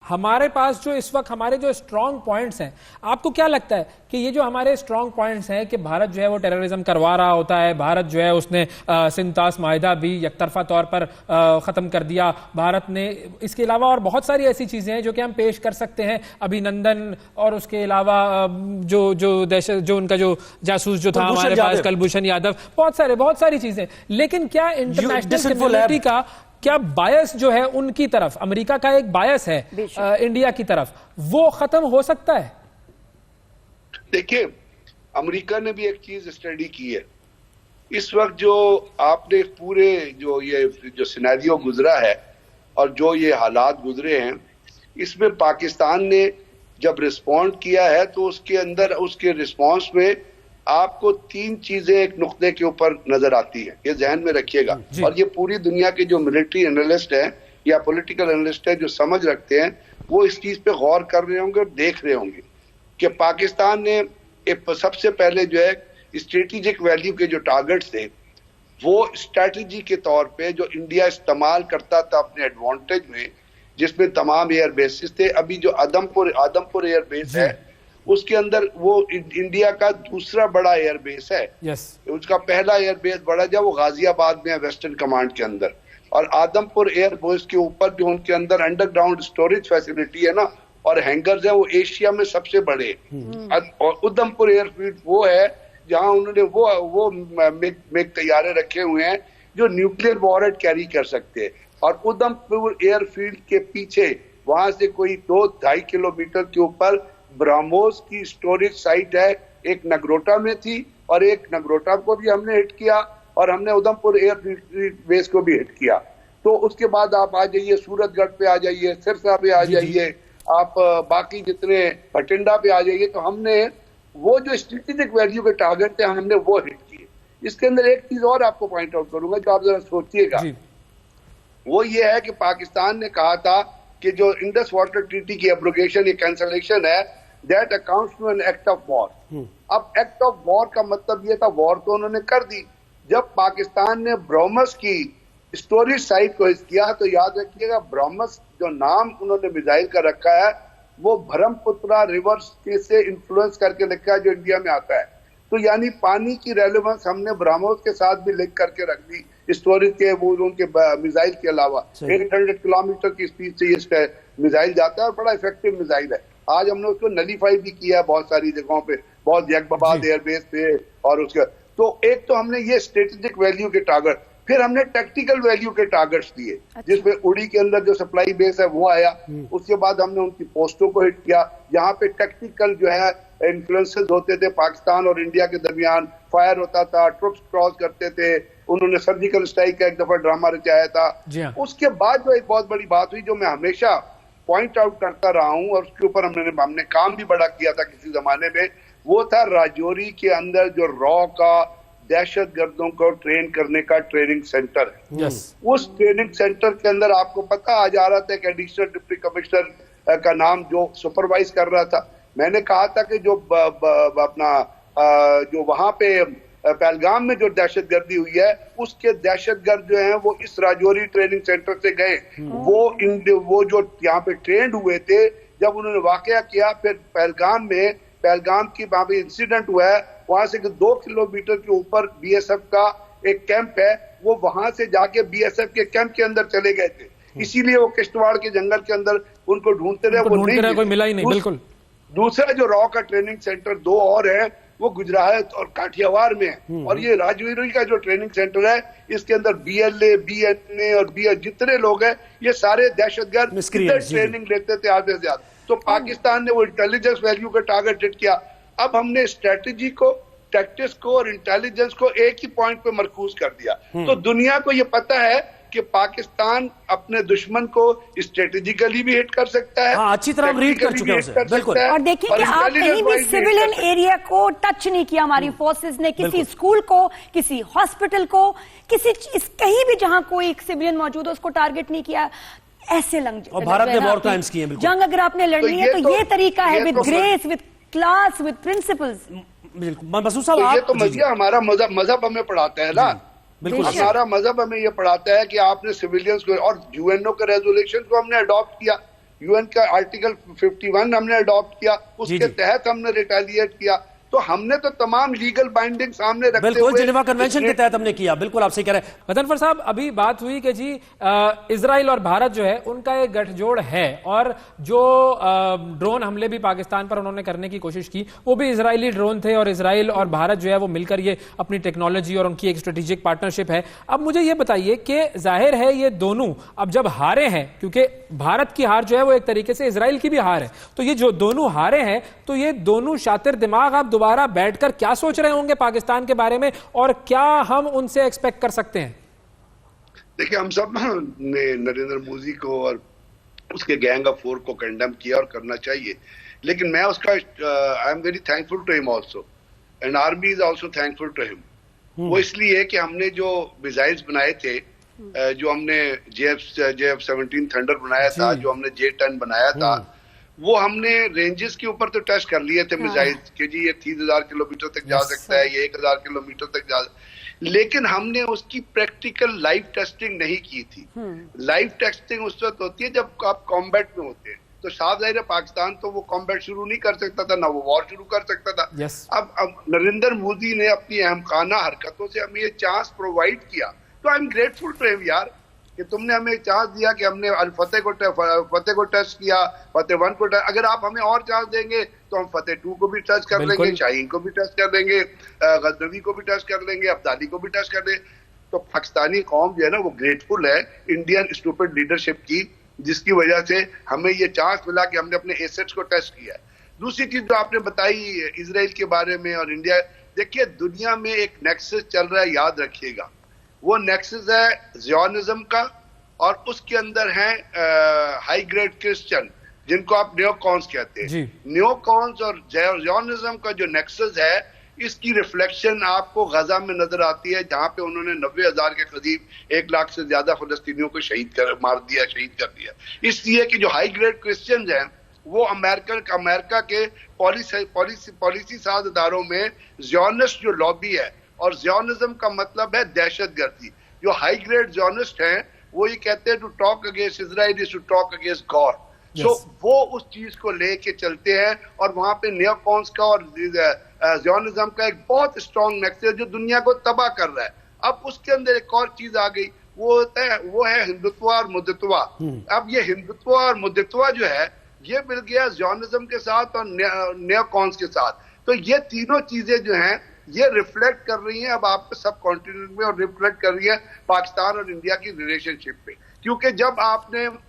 हमारे पास जो इस वक्त हमारे जो स्ट्रांग पॉइंट्स हैं, आपको क्या लगता है कि ये जो हमारे स्ट्रांग पॉइंट्स हैं कि भारत जो है वो टेररिज्म करवा रहा होता है, भारत जो है उसने सिंतास माहिदा भी एकतरफा तौर पर खत्म कर दिया, भारत ने इसके अलावा और बहुत सारी ऐसी चीजें हैं जो कि हम पेश कर सकते हैं, अभिनंदन और उसके अलावा जो उनका जो जासूस जो था हमारे पास कुलभूषण यादव, बहुत सारी चीजें, लेकिन क्या इंटरनेशनल कम्युनिटी का क्या बायस जो है उनकी तरफ, अमेरिका का एक बायस है इंडिया की तरफ, वो खत्म हो सकता है? देखिए, अमेरिका ने भी एक चीज स्टडी की है। इस वक्त जो आपने पूरे जो सिनेरियो गुजरा है और जो ये हालात गुजरे हैं, इसमें पाकिस्तान ने जब रिस्पॉन्ड किया है तो उसके अंदर उसके रिस्पॉन्स में आपको तीन चीजें एक नुक्ते के ऊपर नजर आती है, ये ध्यान में रखिएगा। और ये पूरी दुनिया के जो मिलिट्री एनालिस्ट हैं या पॉलिटिकल एनालिस्ट हैं जो समझ रखते हैं, वो इस चीज पे गौर कर रहे होंगे और देख रहे होंगे कि पाकिस्तान ने सबसे पहले जो है स्ट्रेटेजिक वैल्यू के जो टारगेट्स थे, वो स्ट्रेटेजी के तौर पे जो इंडिया इस्तेमाल करता था अपने एडवांटेज में, जिसमें तमाम एयर बेसिस थे। अभी जो आदमपुर एयर बेस है उसके अंदर वो इंडिया का दूसरा बड़ा एयर बेस है। उसका पहला एयर बेस बड़ा जो वो गाजियाबाद में है वेस्टर्न कमांड के अंदर, और आदमपुर एयर बेस के ऊपर जो उनके अंदर अंडरग्राउंड स्टोरेज फैसिलिटी है ना और हैंगर्स है, वो एशिया में सबसे बड़े। और उधमपुर एयरफील्ड वो है जहां उन्होंने वो मिग तैयारे रखे हुए हैं जो न्यूक्लियर वॉरहेड कैरी कर सकते हैं। और उधमपुर एयरफील्ड के पीछे वहां से कोई 2-2.5 किलोमीटर के ऊपर ब्रह्मोस की स्टोरेज साइट है, एक नगरोटा में थी और एक नगरोटा को भी हमने हिट किया और हमने उधमपुर एयर बेस को भी हिट किया। तो उसके बाद आप आ जाइए सूरतगढ़ पे आ जाइए, सिरसा पे आ जाइए, आप बाकी जितने भटिंडा पे आ जाइए, तो हमने वो जो स्ट्रेटेजिक वैल्यू के टारगेट थे हमने वो हिट किए। इसके अंदर एक चीज और आपको पॉइंट आउट करूंगा जो आप जरा सोचिएगा, वो ये है कि पाकिस्तान ने कहा था कि जो इंडस वाटर ट्रीटी की एब्रोगेशन या कैंसलेशन है, that accounts to an act of war. अब एक्ट ऑफ वॉर का मतलब ये था, वॉर तो उन्होंने कर दी। जब पाकिस्तान ने ब्रह्मस की स्टोरेज साइट को हिट किया, तो याद रखिएगा ब्रह्मस जो नाम उन्होंने मिसाइल का रखा है वो ब्रह्मपुत्रा रिवर से इन्फ्लुएंस करके लिखा है जो इंडिया में आता है। तो यानी पानी की रेलेवेंस हमने ब्रह्मोस के साथ भी लिंक करके रख दी स्टोरेज के, वो उनके मिसाइल के अलावा 800 किलोमीटर की स्पीड से ये मिसाइल जाता है और बड़ा इफेक्टिव मिसाइल है। आज हमने उसको नलीफाई भी किया है बहुत सारी जगहों पे, बहुत जैकबाबाद एयरबेस पे और उसका। तो एक तो हमने ये स्ट्रेटेजिक वैल्यू के टारगेट, फिर हमने टैक्टिकल वैल्यू के टारगेट्स दिए, जिसमें उड़ी के अंदर जो सप्लाई बेस है वो आया। उसके बाद हमने उनकी पोस्टों को हिट किया, जहाँ पे टैक्टिकल जो है इन्फ्लुएंसेस होते थे पाकिस्तान और इंडिया के दरमियान, फायर होता था, ट्रुप्स क्रॉस करते थे, उन्होंने सर्जिकल स्ट्राइक का एक दफा ड्रामा रचाया था। उसके बाद जो एक बहुत बड़ी बात हुई जो मैं हमेशा पॉइंट आउट करता रहा हूं और उसके ऊपर हमने काम भी बड़ा किया था किसी जमाने में, वो था राजौरी के अंदर जो रॉ का दहशत गर्दों को ट्रेन करने का ट्रेनिंग सेंटर है। उस ट्रेनिंग सेंटर के अंदर आपको पता आ जा रहा था कि एडिशनल डिप्टी कमिश्नर का नाम जो सुपरवाइज कर रहा था। मैंने कहा था कि जो जो वहां पे पहलगाम में जो दहशतगर्दी हुई है, उसके दहशतगर्द जो हैं वो इस राजौरी ट्रेनिंग सेंटर से गए। वो जो यहाँ पे ट्रेंड हुए थे, जब उन्होंने वाकया किया, फिर पहलगाम की वहां पे इंसिडेंट हुआ है, वहां से 2 किलोमीटर के ऊपर बीएसएफ का एक कैंप है, वो वहां से जाके बीएसएफ के कैंप के अंदर चले गए थे। इसीलिए वो किश्तवाड़ के जंगल के अंदर उनको ढूंढते रहे, वो नहीं कोई मिला ही नहीं। बिल्कुल। दूसरा जो रॉ का ट्रेनिंग सेंटर 2 और है, वो गुजरात और काठियावाड़ में है। और ये राजौरी का जो ट्रेनिंग सेंटर है, इसके अंदर बीएलए, बीएनए और जितने लोग हैं, ये सारे दहशतगर्द ट्रेनिंग लेते थे आधे से ज्यादा। तो पाकिस्तान ने वो इंटेलिजेंस वैल्यू का टारगेट हिट किया। अब हमने स्ट्रेटेजी को, टैक्टिक्स को और इंटेलिजेंस को एक ही पॉइंट पे मरकूज कर दिया। तो दुनिया को ये पता है कि पाकिस्तान अपने दुश्मन को स्ट्रेटेजिकली भी हिट कर सकता है। अच्छी तरह हम रीड कर चुके हैं उसे। बिल्कुल। और देखिए कि आप कहीं भी सिविलियन एरिया को टच नहीं किया हमारी फोर्सेस ने, किसी स्कूल को, किसी हॉस्पिटल को, किसी कहीं भी जहां कोई सिविलियन मौजूद हो उसको टारगेट नहीं किया। ऐसे और भारत ने वॉर क्राइम्स किए। जंग अगर आपने लड़नी है तो ये तरीका है, with grace, with class, with principles. बिल्कुल। मसूद साहब, ये तो हमारा मजहब हमें पढ़ाता है ना। बिल्कुल। हमारा मजहब हमें यह पढ़ाता है कि आपने सिविलियंस को, और यूएनओ के रेजोल्यूशन को हमने अडॉप्ट किया। यूएन का आर्टिकल 51 हमने अडॉप्ट किया, उसके तहत हमने रिटेलिएट किया। तो हमने तो तमाम लीगल बाइंडिंग सामने रखते बिल्कुल हुए जिनेवा कन्वेंशन के तहत हमने किया। बिल्कुल आपसे कह रहे हैं गजनफर साहब, अभी बात हुई कि जी इजराइल और भारत जो है उनका एक गठजोड़ है, और जो ड्रोन हमले भी पाकिस्तान पर उन्होंने करने की कोशिश की वो भी इजरायली ड्रोन थे, और इजराइल और भारत जो है वो मिलकर ये अपनी टेक्नोलॉजी और उनकी एक स्ट्रेटेजिक पार्टनरशिप है। अब मुझे ये बताइए कि जाहिर है ये दोनों अब जब हारे हैं, क्योंकि भारत की हार जो है वो एक तरीके से इजराइल की भी हार है, तो ये जो दोनों हारे हैं तो ये दोनों शातिर दिमाग अब दोबारा बैठकर क्या सोच रहे होंगे पाकिस्तान के बारे में, और क्या हम उनसे एक्सपेक्ट कर सकते हैं? देखिए, हम सब ने नरेंद्र मोदी को और उसके गैंग ऑफ फोर को कंडेम किया और करना चाहिए, लेकिन मैं उसका I am very thankful to him also, and army is also thankful to him. वो इसलिए कि हमने जो मिसाइल्स बनाए थे, जो हमने JF-17 थंडर बनाया था, जो हमने J-10 बनाया था, वो हमने रेंजेस के ऊपर तो टेस्ट कर लिए थे मिसाइल्स कि जी ये 30,000 किलोमीटर तक जा सकता है, ये 1,000 किलोमीटर तक जा, लेकिन हमने उसकी प्रैक्टिकल लाइव टेस्टिंग नहीं की थी। लाइव टेस्टिंग उस वक्त होती है जब आप कॉम्बैट में होते हैं, तो साफ जाहिर है पाकिस्तान तो वो कॉम्बैट शुरू नहीं कर सकता था, ना वो वॉर शुरू कर सकता था। अब नरेंद्र मोदी ने अपनी अहमखाना हरकतों से हमें ये चांस प्रोवाइड किया, तो I am grateful to him यार, कि तुमने हमें चांस दिया कि हमने फतेह को टेस्ट किया, फतेह 1 को टेस्ट। अगर आप हमें और चांस देंगे तो हम फतेह 2 को भी टेस्ट कर लेंगे, शाहीन को भी टेस्ट कर लेंगे, गजनवी को भी टेस्ट कर लेंगे, अब्दाली को भी टेस्ट कर लेंगे। तो पाकिस्तानी कौम जो है ना वो ग्रेटफुल है इंडियन स्टूपिड लीडरशिप की, जिसकी वजह से हमें ये चांस मिला कि हमने अपने एसेट्स को टेस्ट किया है। दूसरी चीज जो आपने बताई इजराइल के बारे में और इंडिया, देखिए दुनिया में एक नेक्सस चल रहा है, याद रखिएगा, वो नेक्सस है ज़ियोनिज्म का, और उसके अंदर है हाई ग्रेड क्रिश्चियन, जिनको आप नियोकॉन्स कहते हैं। नियोकॉन्स और ज़ियोनिज्म का जो नेक्सस है, इसकी रिफ्लेक्शन आपको गजा में नजर आती है, जहां पे उन्होंने 90,000 के करीब 1 लाख से ज्यादा फलस्तीनियों को शहीद कर दिया। इसलिए कि जो हाई ग्रेड क्रिश्चियंस हैं वो अमेरिका के पॉलिसी साज इदारों में ज़ियोनिस्ट जो लॉबी है, और ज़ियोनिज्म का मतलब है दहशतगर्दी। जो हाई ग्रेड ज़ियोनिस्ट हैं वो ये कहते हैं to talk against Israel is to talk against God. So वो उस चीज को लेके चलते हैं, और वहां पे नियोकॉन्स का और ज़ियोनिज्म का एक बहुत स्ट्रॉन्ग नेक्सस जो दुनिया को तबाह कर रहा है। अब उसके अंदर एक और चीज आ गई, वो है हिंदुत्व और मुद्दत्वा। अब ये हिंदुत्व और मुद्दत्वा जो है ये मिल गया ज़ियोनिज्म के साथ और नियोकॉन्स के साथ। तो ये तीनों चीजें जो हैं ये रिफ्लेक्ट कर रही हैं अब आपके सब कॉन्टिनेंट में, और रिफ्लेक्ट कर रही है पाकिस्तान और इंडिया की रिलेशनशिप पे। क्योंकि जब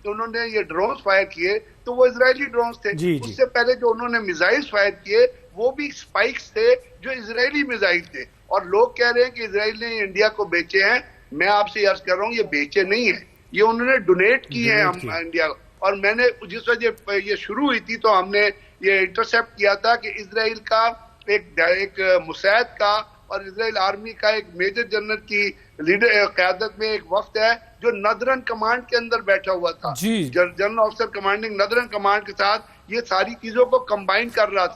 उन्होंने ये ड्रोन्स फायर किए तो वो इजरायली ड्रोन्स थे, उससे पहले जो उन्होंने मिसाइल्स फायर किए वो भी स्पाइक्स थे जो इजरायली मिसाइल थे। और लोग कह रहे हैं कि इजराइल ने इंडिया को बेचे हैं। मैं आपसे अर्ज कर रहा हूँ, ये बेचे नहीं है, ये उन्होंने डोनेट किए हैं हम इंडिया को। और मैंने जिस वजह ये शुरू हुई थी तो हमने ये इंटरसेप्ट किया था कि इजराइल का एक मुसैद का और इजराइल आर्मी का एक मेजर जनरल की क़यादत में एक वफ्द है जो नदरन कमांड के अंदर बैठा हुआ था, जनरल ऑफिसर कमांडिंग नदरन कमांड के साथ ये सारी चीजों को कंबाइन कर रहा था।